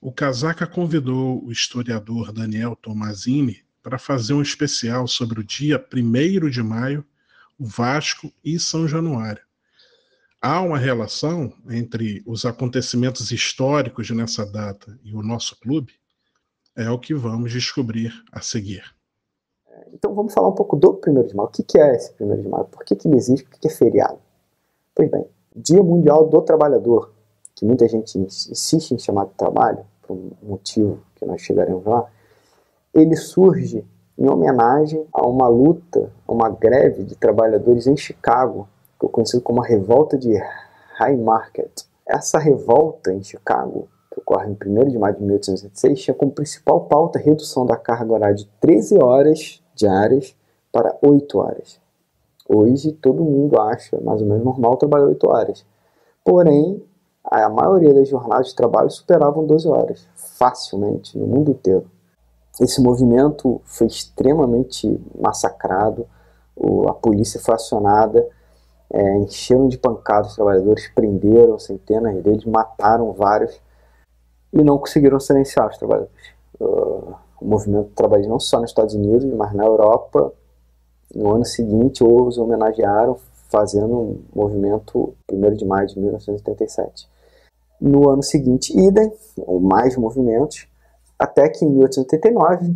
O Casaca convidou o historiador Daniel Tomazini para fazer um especial sobre o dia 1º de maio, o Vasco e São Januário. Há uma relação entre os acontecimentos históricos nessa data e o nosso clube? É o que vamos descobrir a seguir. Então vamos falar um pouco do 1º de maio. O que é esse 1º de maio? Por que ele existe? Por que é feriado? Pois bem, Dia Mundial do Trabalhador, que muita gente insiste em chamar de trabalho, por um motivo que nós chegaremos lá, ele surge em homenagem a uma luta, a uma greve de trabalhadores em Chicago, que é conhecido como a Revolta de Haymarket. Essa revolta em Chicago, que ocorre em 1º de maio de 1886, tinha como principal pauta a redução da carga horária de 13 horas diárias para 8 horas. Hoje todo mundo acha mais ou menos normal trabalhar 8 horas. Porém, a maioria das jornadas de trabalho superavam 12 horas, facilmente, no mundo inteiro. Esse movimento foi extremamente massacrado, a polícia foi acionada, encheram de pancadas os trabalhadores, prenderam centenas deles, mataram vários e não conseguiram silenciar os trabalhadores. O movimento trabalhista não só nos Estados Unidos, mas na Europa, no ano seguinte, os homenagearam fazendo um movimento 1º de maio de 1987. No ano seguinte, idem, ou mais movimentos, até que em 1889,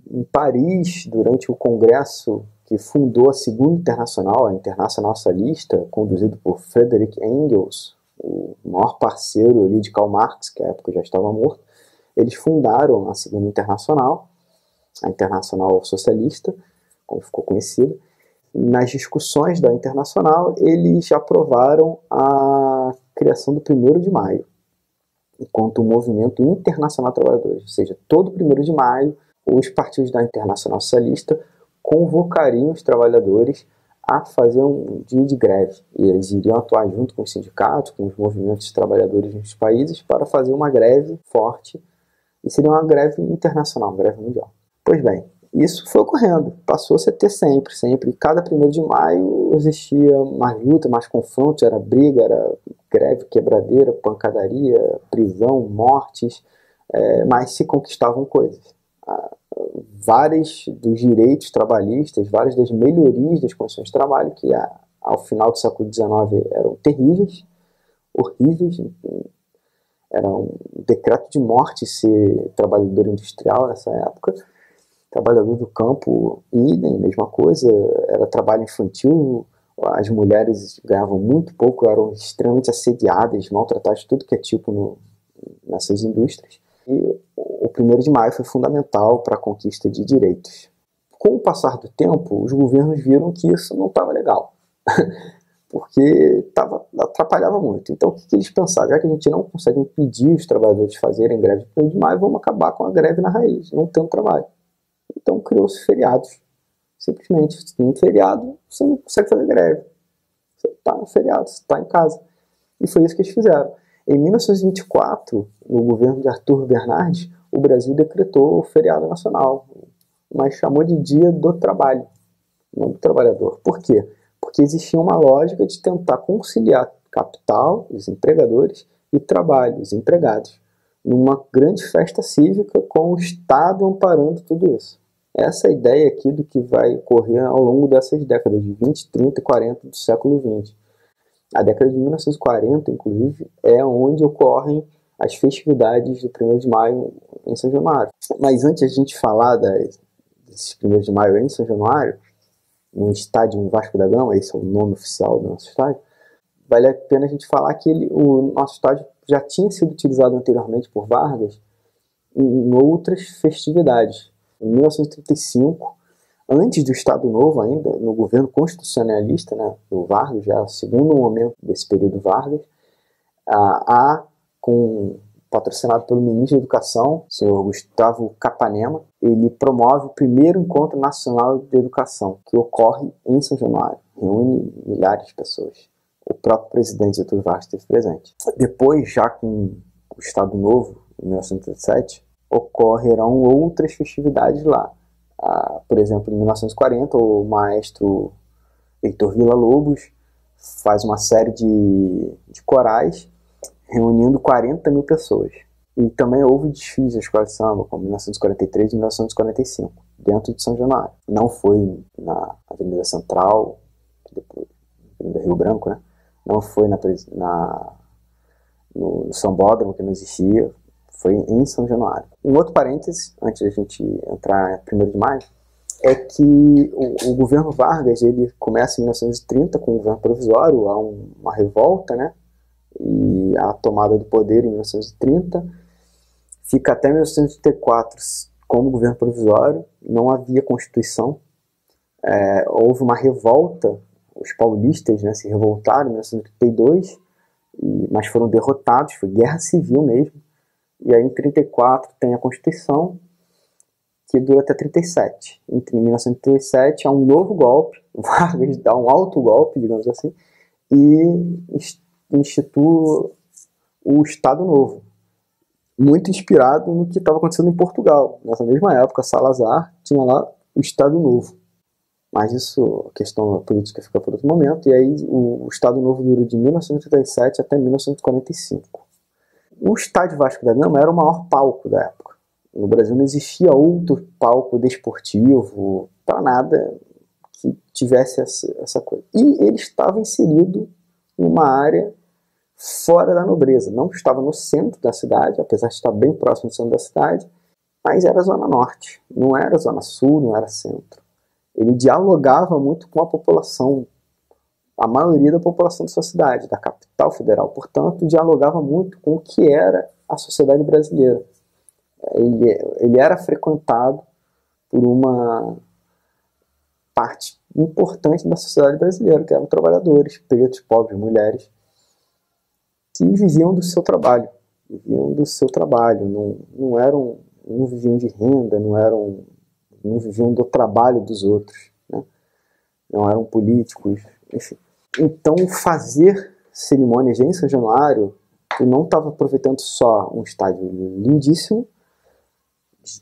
em Paris, durante o congresso que fundou a Segunda Internacional, a Internacional Socialista, conduzido por Frederick Engels, o maior parceiro ali de Karl Marx, que à época já estava morto, eles fundaram a Segunda Internacional, a Internacional Socialista, como ficou conhecida. Nas discussões da Internacional, eles aprovaram a criação do 1º de maio, enquanto um movimento internacional de trabalhadores, ou seja, todo 1º de maio, os partidos da Internacional Socialista convocariam os trabalhadores a fazer um dia de greve. E eles iriam atuar junto com os sindicatos, com os movimentos de trabalhadores nos países, para fazer uma greve forte, e seria uma greve internacional, uma greve mundial. Pois bem, isso foi ocorrendo, passou-se a ter sempre. Cada 1º de maio existia mais luta, mais confronto, era briga, era greve, quebradeira, pancadaria, prisão, mortes, mas se conquistavam coisas. Vários dos direitos trabalhistas, várias das melhorias das condições de trabalho, que ao final do século XIX eram terríveis, horríveis. Era um decreto de morte ser trabalhador industrial nessa época. Trabalhador do campo, idem, mesma coisa, era trabalho infantil, as mulheres ganhavam muito pouco, eram extremamente assediadas, maltratadas de tudo que é tipo nessas indústrias. E o 1º de maio foi fundamental para a conquista de direitos. Com o passar do tempo, os governos viram que isso não estava legal, porque atrapalhava muito. Então o que eles pensaram? Já que a gente não consegue impedir os trabalhadores de fazerem greve no 1º de maio, vamos acabar com a greve na raiz, não tendo trabalho. Então criou-se feriados. Simplesmente, se tem um feriado, você não consegue fazer greve. Você está no feriado, você está em casa. E foi isso que eles fizeram. Em 1924, no governo de Arthur Bernardes, o Brasil decretou o feriado nacional, mas chamou de Dia do Trabalho, não do trabalhador. Por quê? Porque existia uma lógica de tentar conciliar capital, os empregadores, e trabalho, os empregados, numa grande festa cívica com o Estado amparando tudo isso. Essa é a ideia aqui do que vai ocorrer ao longo dessas décadas de 20, 30 e 40 do século XX. A década de 1940, inclusive, é onde ocorrem as festividades do 1º de maio em São Januário. Mas antes de a gente falar desses 1º de maio em São Januário, no estádio Vasco da Gama, esse é o nome oficial do nosso estádio, vale a pena a gente falar que o nosso estádio já tinha sido utilizado anteriormente por Vargas em outras festividades. Em 1935, antes do Estado Novo ainda, no governo constitucionalista, né, do Vargas, já o segundo momento desse período Vargas, patrocinado pelo ministro da Educação, o senhor Gustavo Capanema, ele promove o primeiro Encontro Nacional de Educação, que ocorre em São Januário, reúne milhares de pessoas. O próprio presidente Getúlio Vargas esteve presente. Depois, já com o Estado Novo, em 1937, ocorrerão outras festividades lá. Por exemplo, em 1940, o maestro Heitor Villa-Lobos faz uma série de corais reunindo 40 mil pessoas. E também houve desfiles da escola de samba, como 1943 e 1945, dentro de São Januário. Não foi na Avenida Central, depois Avenida Rio Branco, né? Não foi no Sambódromo, que não existia, foi em São Januário. Um outro parêntese, antes de a gente entrar em 1º de maio, é que o governo Vargas, ele começa em 1930 com o governo provisório, há uma revolta, né? E a tomada do poder em 1930, fica até 1934 como governo provisório, não havia Constituição, houve uma revolta, os paulistas, né, se revoltaram em 1932, mas foram derrotados, foi guerra civil mesmo, e aí em 1934 tem a Constituição, que dura até 1937. Entre 1937 há um novo golpe, Vargas dá um alto golpe, digamos assim, e institui o Estado Novo, muito inspirado no que estava acontecendo em Portugal. Nessa mesma época, Salazar tinha lá o Estado Novo. Mas isso, a questão política fica por outro momento, e aí o Estado Novo dura de 1937 até 1945. O Estádio Vasco da Gama era o maior palco da época. No Brasil não existia outro palco desportivo, para nada que tivesse essa coisa. E ele estava inserido em uma área fora da nobreza. Não estava no centro da cidade, apesar de estar bem próximo do centro da cidade, mas era zona norte, não era zona sul, não era centro. Ele dialogava muito com a população, a maioria da população da sua cidade, da capital federal. Portanto, dialogava muito com o que era a sociedade brasileira. Ele era frequentado por uma parte importante da sociedade brasileira, que eram trabalhadores, pretos, pobres, mulheres, que viviam do seu trabalho. Não viviam de renda, não viviam do trabalho dos outros, né? Não eram políticos, enfim. Então, fazer cerimônias em São Januário, tu não estava aproveitando só um estádio lindíssimo,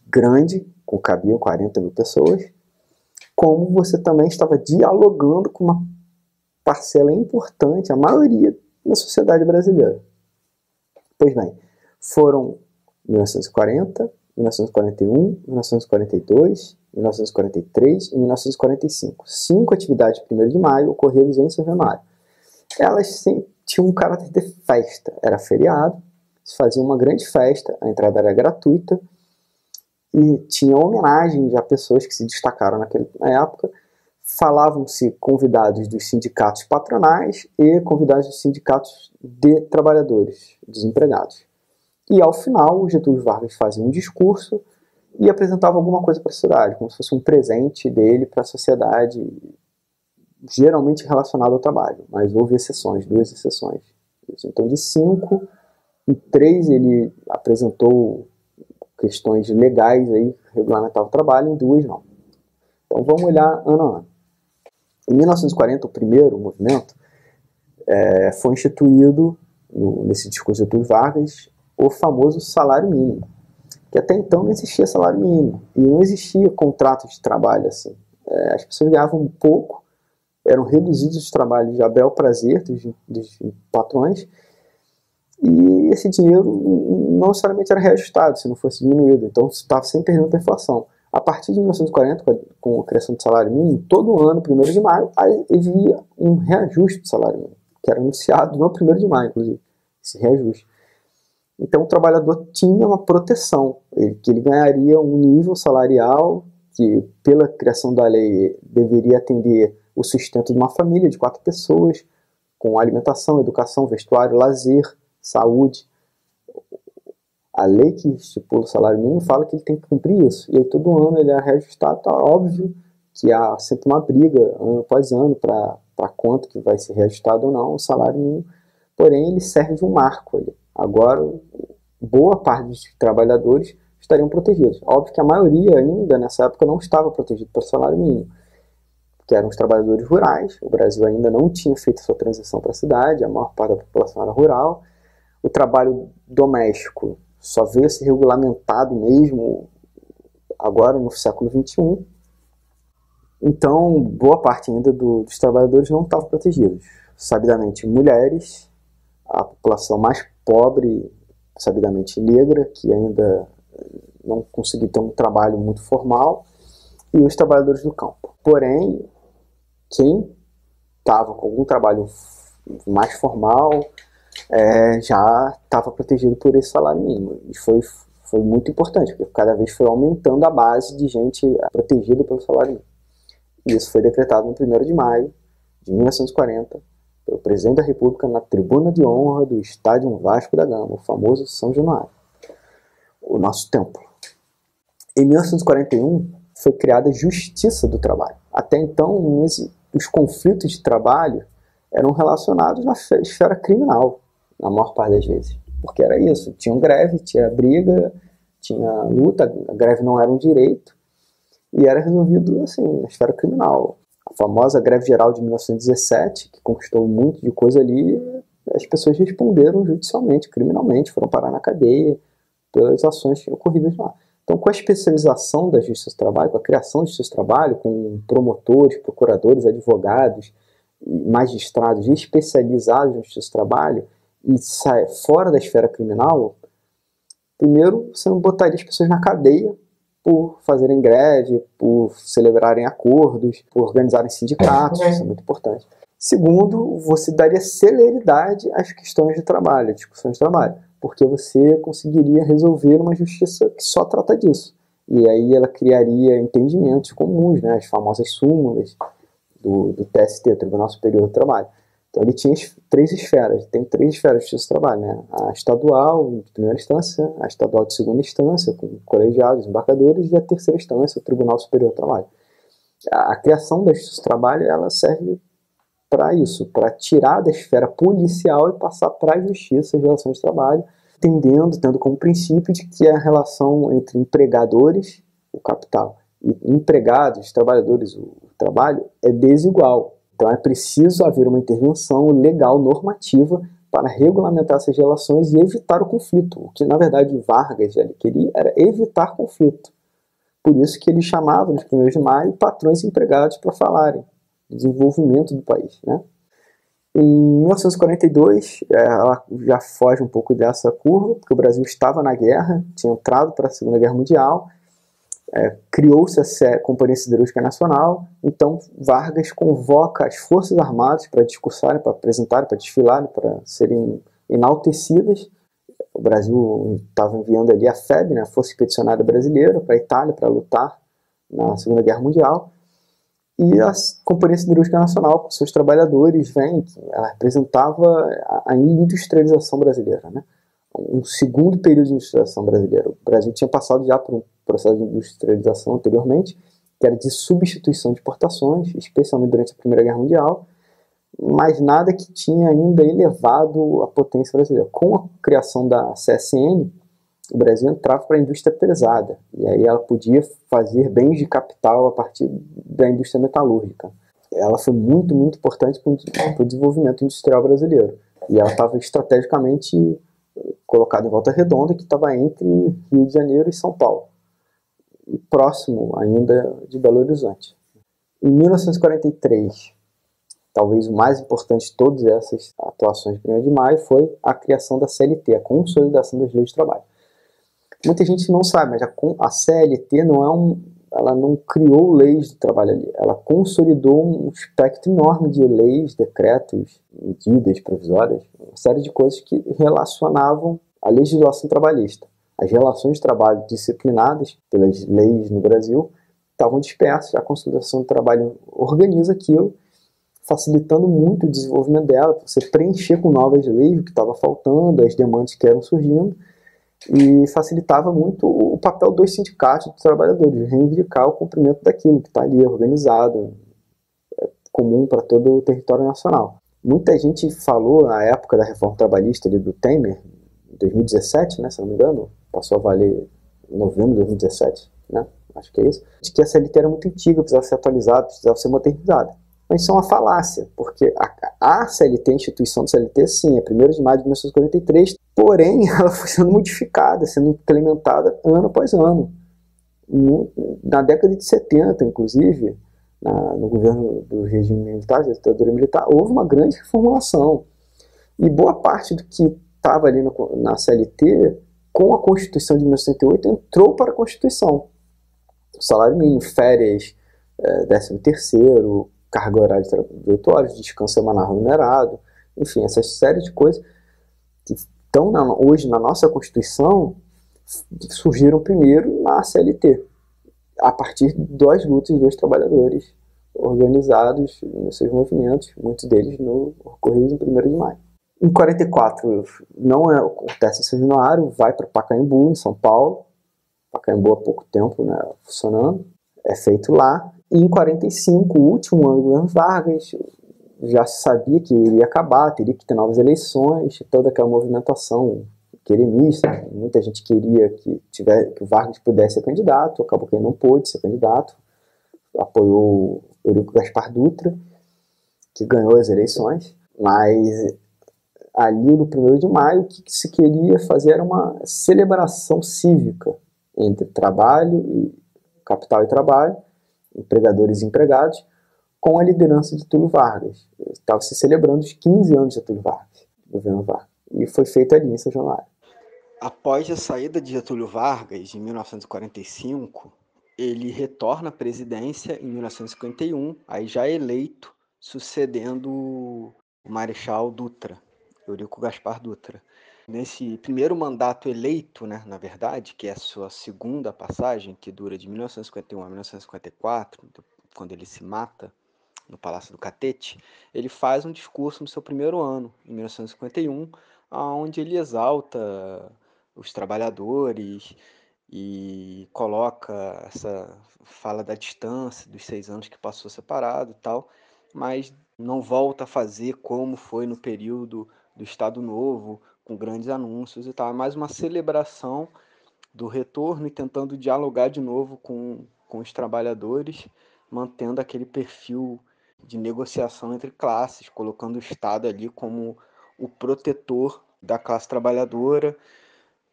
grande, cabiam 40 mil pessoas, como você também estava dialogando com uma parcela importante, a maioria da sociedade brasileira. Pois bem, foram 1940, 1941, 1942, 1943 e 1945. 5 atividades de 1º de maio ocorridas em São Januário. Elas tinham um caráter de festa. Era feriado, se fazia uma grande festa, a entrada era gratuita e tinha homenagem a pessoas que se destacaram na época. Falavam-se convidados dos sindicatos patronais e convidados dos sindicatos de trabalhadores, desempregados. E ao final, o Getúlio Vargas fazia um discurso e apresentava alguma coisa para a sociedade, como se fosse um presente dele para a sociedade, geralmente relacionado ao trabalho, mas houve exceções, 2 exceções. Então, de 5, em 3 ele apresentou questões legais, aí, regulamentavam o trabalho, em 2 não. Então, vamos olhar ano a ano. Em 1940, o primeiro movimento foi instituído, nesse discurso de Getúlio Vargas, o famoso salário mínimo, que até então não existia salário mínimo, e não existia contrato de trabalho assim. As pessoas ganhavam pouco, eram reduzidos os trabalhos de bel prazer dos patrões, e esse dinheiro não necessariamente era reajustado, se não fosse diminuído, então estava sempre perdendo para a inflação. A partir de 1940, com a criação do salário mínimo, todo ano, 1º de maio, havia um reajuste do salário mínimo, que era anunciado no 1º de maio, inclusive, esse reajuste. Então o trabalhador tinha uma proteção, que ele ganharia um nível salarial que, pela criação da lei, deveria atender o sustento de uma família de 4 pessoas, com alimentação, educação, vestuário, lazer, saúde. A lei que estipula o salário mínimo fala que ele tem que cumprir isso. E aí todo ano ele é reajustado. Tá óbvio que há sempre uma briga, ano após ano, para quanto que vai ser reajustado ou não o salário mínimo. Porém, ele serve de um marco ali. Agora, boa parte dos trabalhadores estariam protegidos. Óbvio que a maioria ainda, nessa época, não estava protegida pelo salário mínimo, que eram os trabalhadores rurais. O Brasil ainda não tinha feito sua transição para a cidade, a maior parte da população era rural. O trabalho doméstico só veio a ser regulamentado mesmo agora no século XXI. Então, boa parte ainda dos trabalhadores não estavam protegidos. Sabidamente, mulheres, a população mais pobre, sabidamente negra, que ainda não conseguiu ter um trabalho muito formal, e os trabalhadores do campo. Porém, quem estava com algum trabalho mais formal já estava protegido por esse salário mínimo. E foi muito importante, porque cada vez foi aumentando a base de gente protegida pelo salário mínimo. E isso foi decretado no 1º de maio de 1940, pelo presidente da República na tribuna de honra do Estádio Vasco da Gama, o famoso São Januário, o nosso templo. Em 1941, foi criada a Justiça do Trabalho. Até então, os conflitos de trabalho eram relacionados na esfera criminal, na maior parte das vezes. Porque era isso, tinha greve, tinha briga, tinha luta, a greve não era um direito, e era resolvido assim, na esfera criminal. A famosa greve geral de 1917, que conquistou muito de coisa ali, as pessoas responderam judicialmente, criminalmente, foram parar na cadeia pelas ações ocorridas lá. Então, com a especialização da Justiça do Trabalho, com a criação da Justiça do Trabalho, com promotores, procuradores, advogados, magistrados especializados na Justiça do Trabalho, e sai fora da esfera criminal, primeiro, você não botaria as pessoas na cadeia por fazerem greve, por celebrarem acordos, por organizarem sindicatos, isso é muito importante. Segundo, você daria celeridade às questões de trabalho, às discussões de trabalho, porque você conseguiria resolver uma justiça que só trata disso. E aí ela criaria entendimentos comuns, né, as famosas súmulas do TST, Tribunal Superior do Trabalho. Então ele tinha 3 esferas, tem 3 esferas de justiça do trabalho, né? A estadual, de primeira instância, a estadual de segunda instância, com colegiados, embarcadores, e a terceira instância, o Tribunal Superior do Trabalho. A criação da justiça do trabalho, ela serve para isso, para tirar da esfera policial e passar para a justiça as relações de trabalho, tendo como princípio de que a relação entre empregadores, o capital, e empregados, trabalhadores, o trabalho, é desigual. Então é preciso haver uma intervenção legal, normativa, para regulamentar essas relações e evitar o conflito. O que, na verdade, Vargas ali queria era evitar conflito. Por isso que ele chamava, nos 1º de maio, patrões e empregados para falarem do desenvolvimento do país, né? Em 1942, ela já foge um pouco dessa curva, porque o Brasil estava na guerra, tinha entrado para a Segunda Guerra Mundial, criou-se a Companhia Siderúrgica Nacional, então Vargas convoca as Forças Armadas para discursarem, para apresentarem, para desfilarem, para serem enaltecidas. O Brasil estava enviando ali a FEB, né, a Força Expedicionária Brasileira, para a Itália, para lutar na Segunda Guerra Mundial. E a Companhia Siderúrgica Nacional, com seus trabalhadores, ela representava a industrialização brasileira, né? Um segundo período de industrialização brasileira. O Brasil tinha passado já por um processo de industrialização anteriormente, que era de substituição de exportações, especialmente durante a Primeira Guerra Mundial, mas nada que tinha ainda elevado a potência brasileira. Com a criação da CSN, o Brasil entrava para a indústria pesada, e aí ela podia fazer bens de capital a partir da indústria metalúrgica. Ela foi muito, muito importante para o desenvolvimento industrial brasileiro, e ela estava estrategicamente colocada em Volta Redonda, que estava entre Rio de Janeiro e São Paulo, e próximo ainda de Belo Horizonte. Em 1943, talvez o mais importante de todas essas atuações de 1º de maio foi a criação da CLT, a consolidação das leis de trabalho. Muita gente não sabe, mas a CLT ela não criou leis de trabalho ali, ela consolidou um espectro enorme de leis, decretos, medidas provisórias, uma série de coisas que relacionavam a legislação trabalhista. As relações de trabalho disciplinadas pelas leis no Brasil estavam dispersas, a consolidação do trabalho organiza aquilo, facilitando muito o desenvolvimento dela, você preencher com novas leis o que estava faltando, as demandas que eram surgindo, e facilitava muito o papel dos sindicatos dos trabalhadores, reivindicar o cumprimento daquilo que está ali organizado, comum para todo o território nacional. Muita gente falou na época da reforma trabalhista ali do Temer, em 2017, né, se não me engano, passou a valer em novembro de 2017, né, acho que é isso, de que a CLT era muito antiga, precisava ser atualizada, precisava ser modernizada. Mas isso é uma falácia, porque a CLT, a instituição do CLT, sim, é 1º de maio de 1943, porém ela foi sendo modificada, sendo implementada ano após ano. Na década de 70, inclusive, no governo do regime militar, da ditadura militar, houve uma grande reformulação. E boa parte do que estava ali na CLT, com a Constituição de 1988, entrou para a Constituição. O salário mínimo, férias, 13º, carga horária de 8 horas, descanso semanal remunerado, enfim, essa série de coisas que estão hoje na nossa Constituição surgiram primeiro na CLT, a partir das lutas dos trabalhadores organizados nos seus movimentos, muitos deles ocorridos em 1º de maio. Em 44, não acontece em São Januário, vai para Pacaembu, em São Paulo. Pacaembu há pouco tempo, né, funcionando, é feito lá. E em 45, o último ano do governo Vargas, já se sabia que iria acabar, teria que ter novas eleições, toda aquela movimentação queremista, muita gente queria que o Vargas pudesse ser candidato, acabou que ele não pôde ser candidato, apoiou o Eurico Gaspar Dutra, que ganhou as eleições, mas ali no 1º de maio o que se queria fazer era uma celebração cívica entre capital e trabalho, empregadores e empregados, com a liderança de Túlio Vargas. Estava se celebrando os 15 anos de Getúlio Vargas, do governo Vargas, e foi feito ali em São Januário. Após a saída de Getúlio Vargas, em 1945, ele retorna à presidência em 1951, aí já eleito, sucedendo o Marechal Dutra, Eurico Gaspar Dutra. Nesse primeiro mandato eleito, né, na verdade, que é a sua segunda passagem, que dura de 1951 a 1954, quando ele se mata no Palácio do Catete, ele faz um discurso no seu primeiro ano, em 1951, onde ele exalta os trabalhadores e coloca fala da distância dos 6 anos que passou separado e tal, mas não volta a fazer como foi no período do Estado Novo, com grandes anúncios e tal. É mais uma celebração do retorno e tentando dialogar de novo com os trabalhadores, mantendo aquele perfil de negociação entre classes, colocando o Estado ali como o protetor da classe trabalhadora,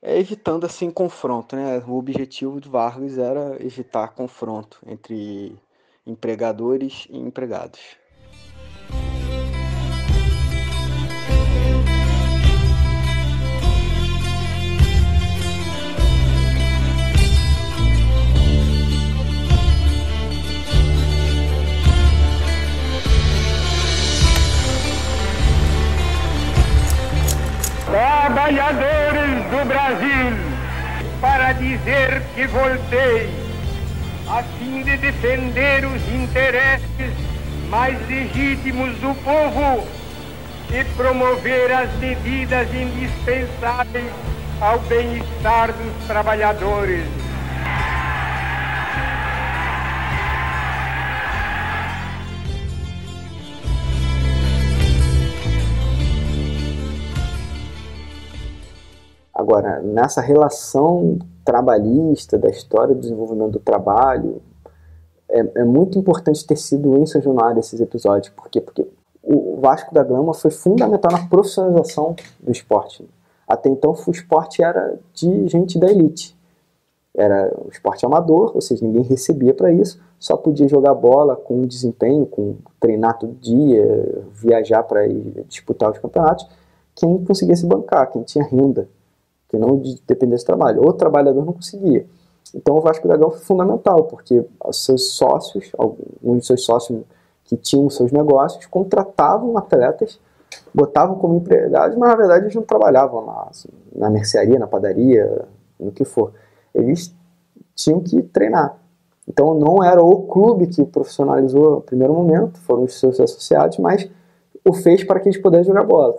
evitando assim confronto, né? O objetivo de Vargas era evitar confronto entre empregadores e empregados. Trabalhadores do Brasil, para dizer que voltei, a fim de defender os interesses mais legítimos do povo e promover as medidas indispensáveis ao bem-estar dos trabalhadores. Agora, nessa relação trabalhista, da história do desenvolvimento do trabalho, é muito importante ter sido em São Januário esses episódios. Por quê? Porque o Vasco da Gama foi fundamental na profissionalização do esporte. Até então, o esporte era de gente da elite. Era o esporte amador, ou seja, ninguém recebia para isso, só podia jogar bola com desempenho, treinar todo dia, viajar para disputar os campeonatos, quem conseguia se bancar, quem tinha renda, que não dependesse do trabalho. O trabalhador não conseguia. Então o Vasco da Gama foi fundamental, porque os seus sócios, alguns dos seus sócios que tinham seus negócios, contratavam atletas, botavam como empregados, mas na verdade eles não trabalhavam na mercearia, na padaria, no que for. Eles tinham que treinar. Então não era o clube que profissionalizou no primeiro momento, foram os seus associados, mas o fez para que eles pudessem jogar bola.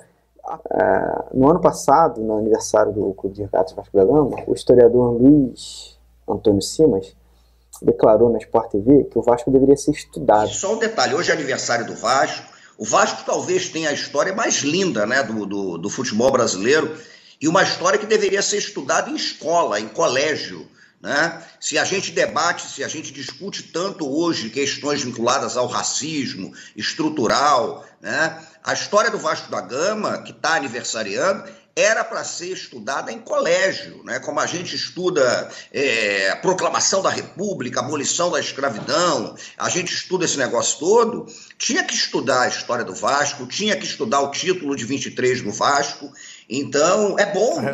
No ano passado, no aniversário do Clube de Regatas Vasco da Gama, o historiador Luiz Antônio Simas declarou na Sport TV que o Vasco deveria ser estudado. Só um detalhe, hoje é aniversário do Vasco. O Vasco talvez tenha a história mais linda, né, do futebol brasileiro, e uma história que deveria ser estudada em escola, em colégio, né? Se a gente debate, se a gente discute tanto hoje questões vinculadas ao racismo estrutural, né? A história do Vasco da Gama, que está aniversariando, era para ser estudada em colégio, né? Como a gente estuda a proclamação da República, a abolição da escravidão, a gente estuda esse negócio todo, tinha que estudar a história do Vasco, tinha que estudar o título de 23 no Vasco, Então, é bom, né?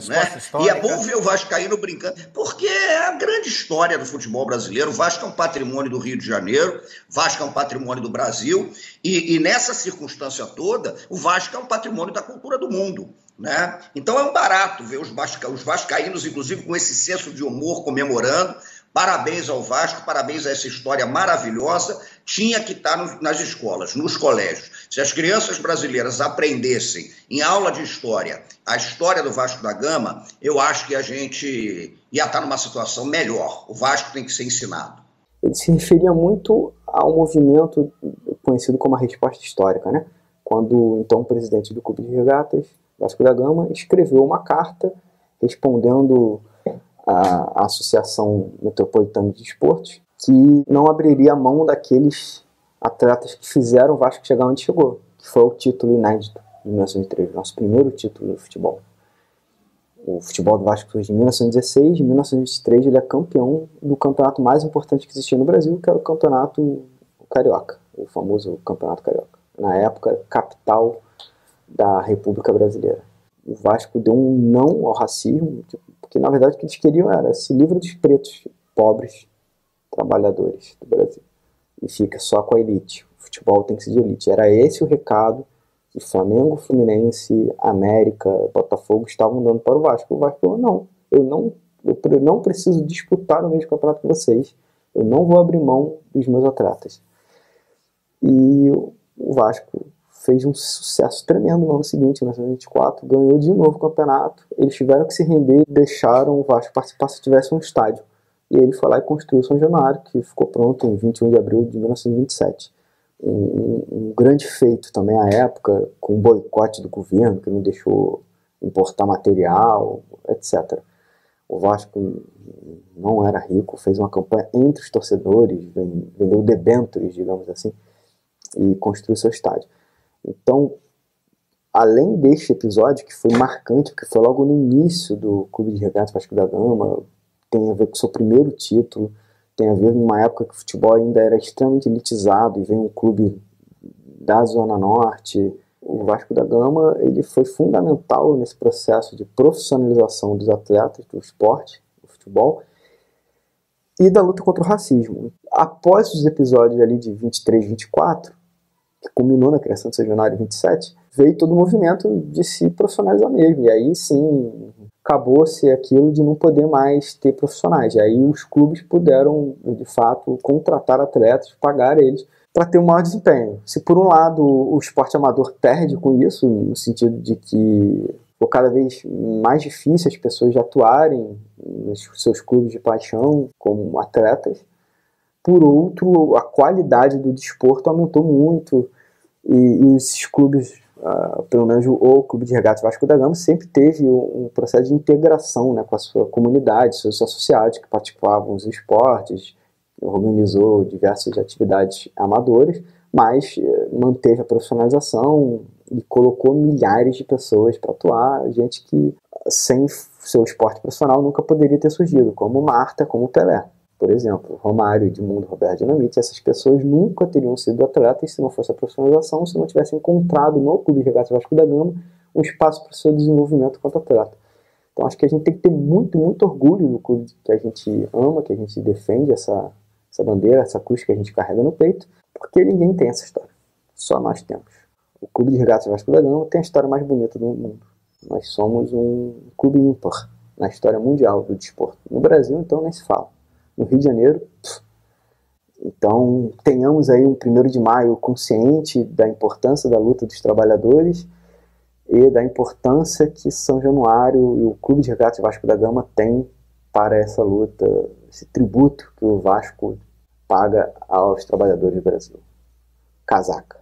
E é bom ver o vascaíno brincando, porque é a grande história do futebol brasileiro. O Vasco é um patrimônio do Rio de Janeiro, o Vasco é um patrimônio do Brasil, e nessa circunstância toda, o Vasco é um patrimônio da cultura do mundo, né? Então é um barato ver os vascaínos, inclusive, com esse senso de humor comemorando. Parabéns ao Vasco, parabéns a essa história maravilhosa. Tinha que estar nas escolas, nos colégios. Se as crianças brasileiras aprendessem em aula de história a história do Vasco da Gama, eu acho que a gente ia estar numa situação melhor. O Vasco tem que ser ensinado. Ele se referia muito ao movimento conhecido como a resposta histórica, né? Quando então o presidente do Clube de Regatas, Vasco da Gama, escreveu uma carta respondendo a Associação Metropolitana de Desportos, que não abriria a mão daqueles atletas que fizeram o Vasco chegar onde chegou, que foi o título inédito de 1903, nosso primeiro título de futebol. O futebol do Vasco surge em 1916, em 1923 ele é campeão do campeonato mais importante que existia no Brasil, que era o Campeonato Carioca, o famoso Campeonato Carioca. Na época, capital da República Brasileira. O Vasco deu um não ao racismo, porque na verdade o que eles queriam era se livre dos pretos, pobres, trabalhadores do Brasil. E fica só com a elite. O futebol tem que ser de elite. Era esse o recado que Flamengo, Fluminense, América, Botafogo estavam dando para o Vasco. O Vasco falou, eu não preciso disputar o mesmo campeonato que vocês. Eu não vou abrir mão dos meus atletas. E o Vasco fez um sucesso tremendo no ano seguinte, em 1924, ganhou de novo o campeonato. Eles tiveram que se render e deixaram o Vasco participar se tivesse um estádio. E ele foi lá e construiu o São Januário, que ficou pronto em 21 de abril de 1927. Um grande feito também à época, com o boicote do governo, que não deixou importar material, etc. O Vasco não era rico, fez uma campanha entre os torcedores, vendeu debêntures, digamos assim, e construiu seu estádio. Então, além deste episódio, que foi marcante, que foi logo no início do Clube de Regatas Vasco da Gama, tem a ver com o seu primeiro título, tem a ver numa época que o futebol ainda era extremamente elitizado, e vem um clube da Zona Norte. O Vasco da Gama ele foi fundamental nesse processo de profissionalização dos atletas, do esporte, do futebol, e da luta contra o racismo. Após os episódios ali de 23, 24, que culminou na criação do São Januário 27, veio todo o movimento de se profissionalizar mesmo. E aí sim, acabou-se aquilo de não poder mais ter profissionais. E aí os clubes puderam, de fato, contratar atletas, pagar eles para ter um maior desempenho. Se por um lado o esporte amador perde com isso, no sentido de que ficou cada vez mais difícil as pessoas atuarem nos seus clubes de paixão como atletas, por outro, a qualidade do desporto aumentou muito e esses clubes, pelo menos o Clube de Regatas Vasco da Gama, sempre teve um processo de integração, né, com a sua comunidade, seus associados que participavam dos esportes, organizou diversas atividades amadoras, mas manteve a profissionalização e colocou milhares de pessoas para atuar, gente que sem seu esporte profissional nunca poderia ter surgido, como Marta, como Pelé. Por exemplo, Romário, Edmundo, Roberto Dinamite, essas pessoas nunca teriam sido atletas se não fosse a profissionalização, se não tivessem encontrado no Clube de Regatas Vasco da Gama um espaço para o seu desenvolvimento quanto atleta. Então acho que a gente tem que ter muito, muito orgulho do clube que a gente ama, que a gente defende, essa bandeira, essa cruz que a gente carrega no peito, porque ninguém tem essa história. Só nós temos. O Clube de Regatas Vasco da Gama tem a história mais bonita do mundo. Nós somos um clube ímpar na história mundial do desporto. No Brasil, então, nem se fala. No Rio de Janeiro, então tenhamos aí um 1º de maio consciente da importância da luta dos trabalhadores e da importância que São Januário e o Clube de Regatas Vasco da Gama tem para essa luta, esse tributo que o Vasco paga aos trabalhadores do Brasil. Casaca.